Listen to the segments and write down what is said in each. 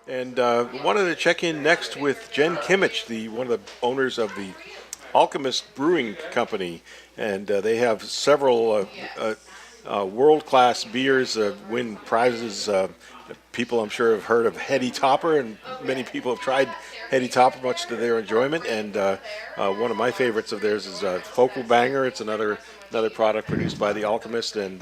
And wanted to check in next with Jen Kimmich, one of the owners of the Alchemist Brewing Company, and they have several world-class beers win prizes. People, I'm sure, have heard of Heady Topper, and many people have tried Heady Topper, much to their enjoyment. And one of my favorites of theirs is Focal Banger. It's another product produced by the Alchemist, and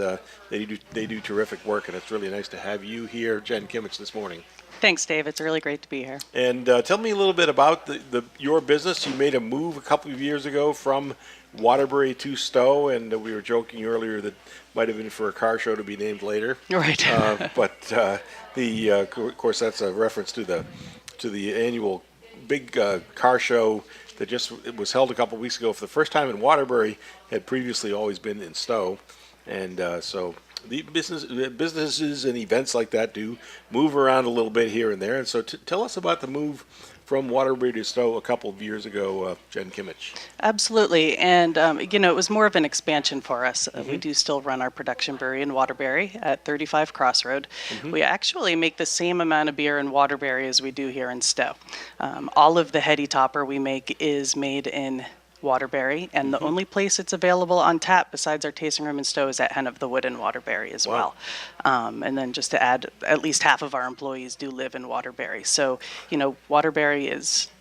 they do terrific work. And it's really nice to have you here, Jen Kimmich, this morning. Thanks, Dave. It's really great to be here. And tell me a little bit about your business. You made a move a couple of years ago from Waterbury to Stowe, and we were joking earlier that might have been for a car show to be named later. Right. But of course, that's a reference to the annual big car show that it was held a couple of weeks ago for the first time in Waterbury. Had previously always been in Stowe, and so. The businesses and events like that do move around a little bit here and there. And so tell us about the move from Waterbury to Stowe a couple of years ago, Jen Kimmich. Absolutely. And, it was more of an expansion for us. We do still run our production brewery in Waterbury at 35 Crossroad. We actually make the same amount of beer in Waterbury as we do here in Stowe. All of the Heady Topper we make is made in Waterbury, and the only place it's available on tap besides our tasting room in Stowe is at Hen of the Wood in Waterbury as well. And then just to add, at least half of our employees do live in Waterbury. So, Waterbury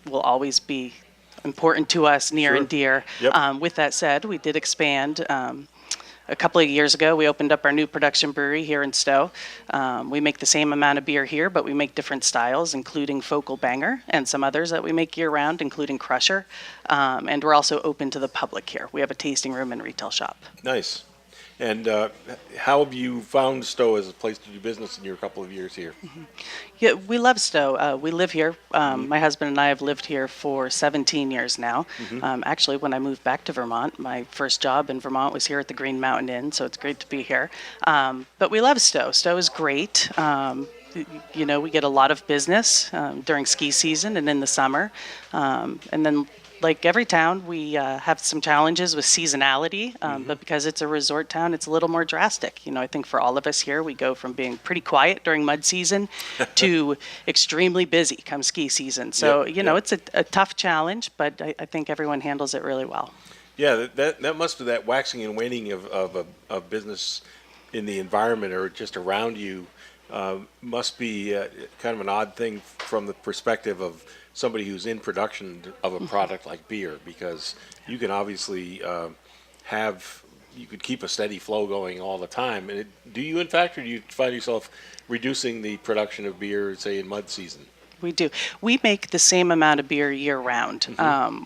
will always be important to us, near and dear. Yep. With that said, we did expand. A couple of years ago, we opened up our new production brewery here in Stowe. We make the same amount of beer here, but we make different styles, including Focal Banger and some others that we make year-round, including Crusher. And we're also open to the public here. We have a tasting room and retail shop. Nice. And how have you found Stowe as a place to do business in your couple of years here? Yeah, we love Stowe. We live here. My husband and I have lived here for 17 years now. Actually, when I moved back to Vermont, my first job in Vermont was here at the Green Mountain Inn, so it's great to be here. But we love Stowe. Stowe is great. We get a lot of business during ski season and in the summer. And then like every town, we have some challenges with seasonality, but because it's a resort town, it's a little more drastic. I think for all of us here, we go from being pretty quiet during mud season to extremely busy come ski season. So, it's a tough challenge, but I think everyone handles it really well. Yeah, that must be that waxing and waning of business in the environment or just around you must be kind of an odd thing from the perspective of somebody who's in production of a product like beer, because you can obviously you could keep a steady flow going all the time. And do you, in fact, or do you find yourself reducing the production of beer, say, in mud season? We do. We make the same amount of beer year-round.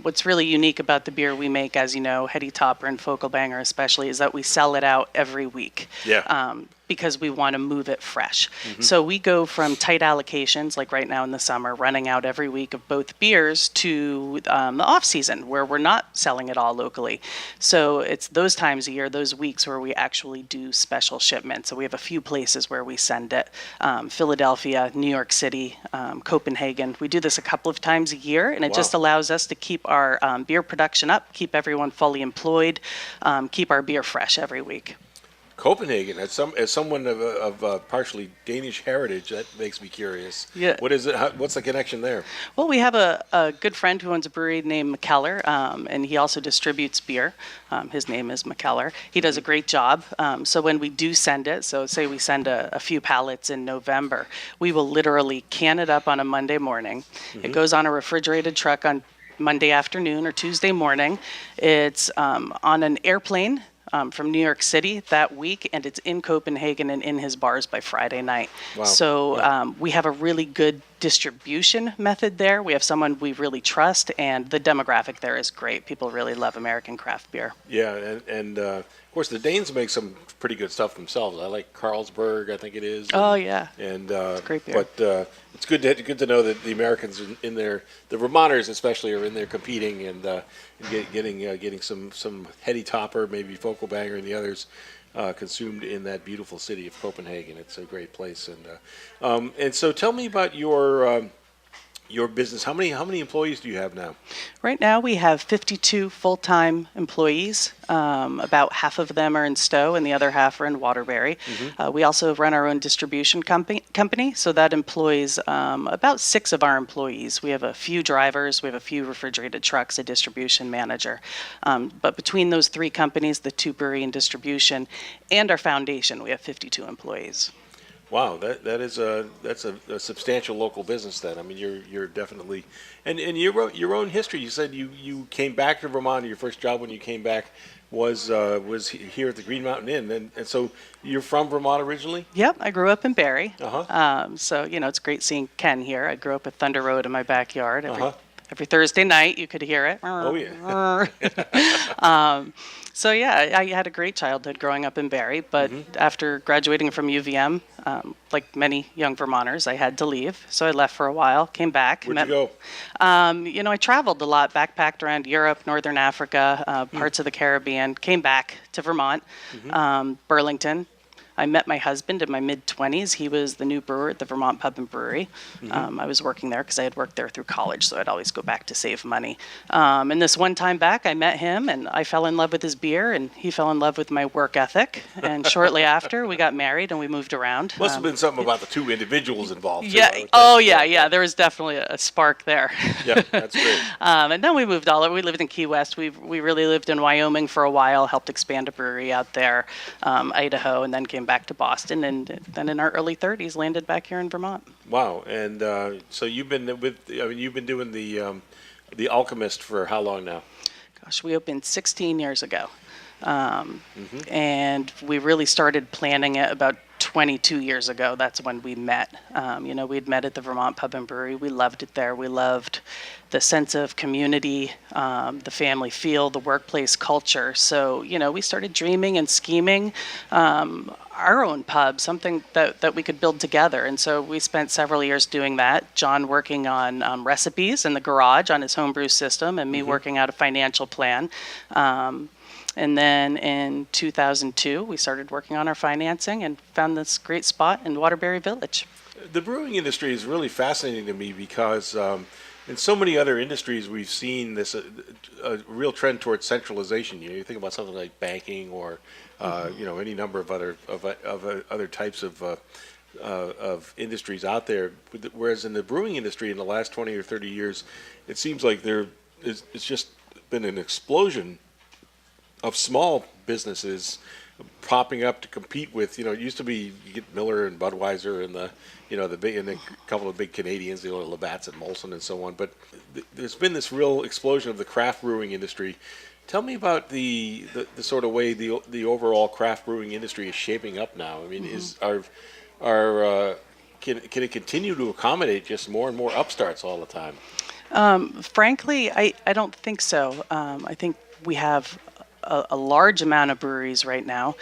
What's really unique about the beer we make, as you know, Heady Topper and Focal Banger especially, is that we sell it out every week. Yeah. Because we want to move it fresh. So we go from tight allocations, like right now in the summer, running out every week of both beers, to the off-season, where we're not selling it all locally. So it's those times a year, those weeks, where we actually do special shipments. So we have a few places where we send it. Philadelphia, New York City, Copenhagen. We do this a couple of times a year, and it just allows us to keep our beer production up, keep everyone fully employed, keep our beer fresh every week. Copenhagen, as someone of partially Danish heritage, that makes me curious. Yeah. What is it? What's the connection there? Well, we have a good friend who owns a brewery named McKellar, and he also distributes beer. His name is McKellar. He does a great job. So when we do send it, so say we send a few pallets in November, we will literally can it up on a Monday morning. It goes on a refrigerated truck on Monday afternoon or Tuesday morning. It's on an airplane from New York City that week, and it's in Copenhagen and in his bars by Friday night. Wow. So we have a really good distribution method there. We have someone we really trust, and the demographic there is great. People really love American craft beer. Yeah, and of course the Danes make some pretty good stuff themselves. I like Carlsberg, I think it is. And great beer. But it's good to know that the Americans in there, the Vermonters especially, are in there competing and getting some Heady Topper, maybe Focal Banger, and the others consumed in that beautiful city of Copenhagen. It's a great place, and so tell me about your your business. How many employees do you have now? Right now, we have 52 full-time employees. About half of them are in Stowe, and the other half are in Waterbury. We also run our own distribution company, so that employs about 6 of our employees. We have a few drivers, we have a few refrigerated trucks, a distribution manager. But between those 3 companies, the 2 brewery and distribution, and our foundation, we have 52 employees. Wow, that's a substantial local business then. I mean, you're definitely, and your own history. You said you came back to Vermont. Your first job when you came back was here at the Green Mountain Inn, and so you're from Vermont originally. Yep, I grew up in Barrie. Uh-huh. So, it's great seeing Ken here. I grew up with Thunder Road in my backyard. Uh-huh. Every Thursday night, you could hear it. Oh yeah. So yeah, I had a great childhood growing up in Barrie, but after graduating from UVM, like many young Vermonters, I had to leave. So I left for a while, came back. Where'd you go? I traveled a lot, backpacked around Europe, Northern Africa, parts of the Caribbean, came back to Vermont, Burlington. I met my husband in my mid-20s. He was the new brewer at the Vermont Pub and Brewery. I was working there because I had worked there through college, so I'd always go back to save money. And this one time back, I met him, and I fell in love with his beer, and he fell in love with my work ethic. And shortly after, we got married, and we moved around. Must have been something about the 2 individuals involved. Yeah. Too, Oh, yeah. There was definitely a spark there. Yeah, that's great. And then we moved all over. We lived in Key West. We really lived in Wyoming for a while, helped expand a brewery out there, Idaho, and then came back to Boston. And then in our early 30s, landed back here in Vermont. Wow. And so you've been doing the Alchemist for how long now? Gosh, we opened 16 years ago. And we really started planning it about 22 years ago. That's when we met. We'd met at the Vermont Pub and Brewery. We loved it there. We loved the sense of community, the family feel, the workplace culture. So, we started dreaming and scheming our own pub, something that we could build together. And so we spent several years doing that. John working on recipes in the garage on his homebrew system, and me working out a financial plan. And then in 2002, we started working on our financing and found this great spot in Waterbury Village. The brewing industry is really fascinating to me because in so many other industries, we've seen this a real trend towards centralization. You think about something like banking or any number of other types of industries out there. Whereas in the brewing industry, in the last 20 or 30 years, it seems like it's just been an explosion of small businesses popping up to compete with, it used to be you get Miller and Budweiser and the big, and a couple of big Canadians, Labatt's and Molson and so on. But there's been this real explosion of the craft brewing industry. Tell me about the sort of way the overall craft brewing industry is shaping up now. I mean, can it continue to accommodate just more and more upstarts all the time? Frankly, I don't think so. I think we have a large amount of breweries right now.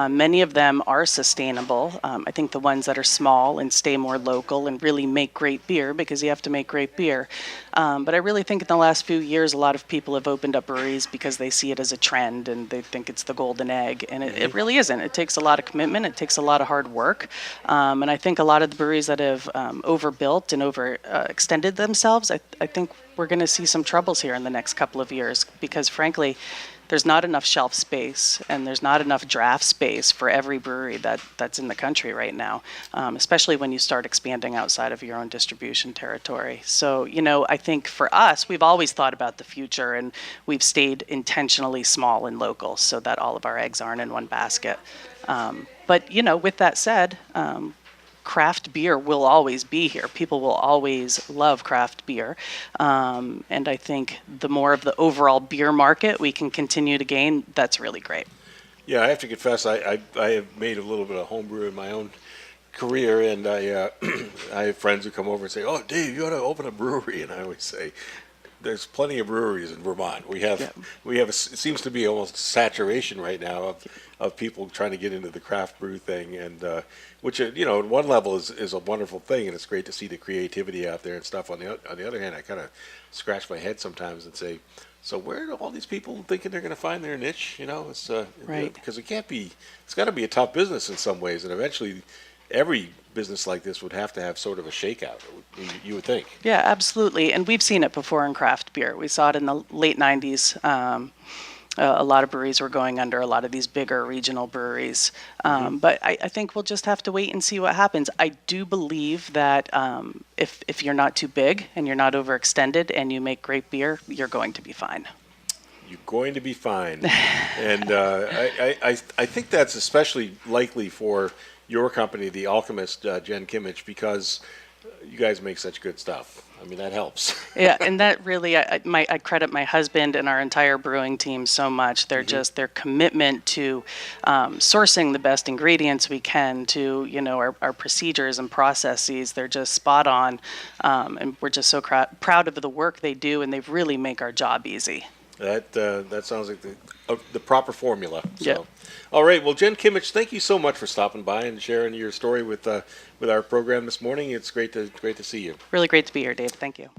Many of them are sustainable. I think the ones that are small and stay more local and really make great beer, because you have to make great beer. But I really think in the last few years, a lot of people have opened up breweries because they see it as a trend and they think it's the golden egg. And it really isn't. It takes a lot of commitment. It takes a lot of hard work. And I think a lot of the breweries that have overbuilt and extended themselves, I think we're going to see some troubles here in the next couple of years because, frankly, there's not enough shelf space and there's not enough draft space for every brewery that's in the country right now, especially when you start expanding outside of your own distribution territory. So, I think for us, we've always thought about the future and we've stayed intentionally small and local so that all of our eggs aren't in one basket. But, with that said, craft beer will always be here. People will always love craft beer. And I think the more of the overall beer market we can continue to gain, that's really great. Yeah, I have to confess, I have made a little bit of homebrew in my own career, and I have friends who come over and say, "Oh, Dave, you ought to open a brewery." And I always say, there's plenty of breweries in Vermont. We have it seems to be almost saturation right now of people trying to get into the craft brew thing, and which at one level is a wonderful thing, and it's great to see the creativity out there and stuff. On the other hand, I kind of scratch my head sometimes and say, so where do all these people thinking they're going to find their niche? It's right, because it can't be. It's got to be a tough business in some ways, and eventually every business like this would have to have sort of a shakeout, you would think. Yeah, absolutely. And we've seen it before in craft beer. We saw it in the late 90s. A lot of breweries were going under, a lot of these bigger regional breweries. But I think we'll just have to wait and see what happens. I do believe that if you're not too big and you're not overextended and you make great beer, you're going to be fine. You're going to be fine. And I think that's especially likely for your company, the Alchemist, Jen Kimmich, because you guys make such good stuff. I mean, that helps. Yeah, and that really, I credit my husband and our entire brewing team so much. They're just their commitment to sourcing the best ingredients we can, to our procedures and processes. They're just spot on, and we're just so proud of the work they do, and they really make our job easy. That sounds like the proper formula. So. Yeah. All right. Well, Jen Kimmich, thank you so much for stopping by and sharing your story with our program this morning. It's great to see you. Really great to be here, Dave. Thank you.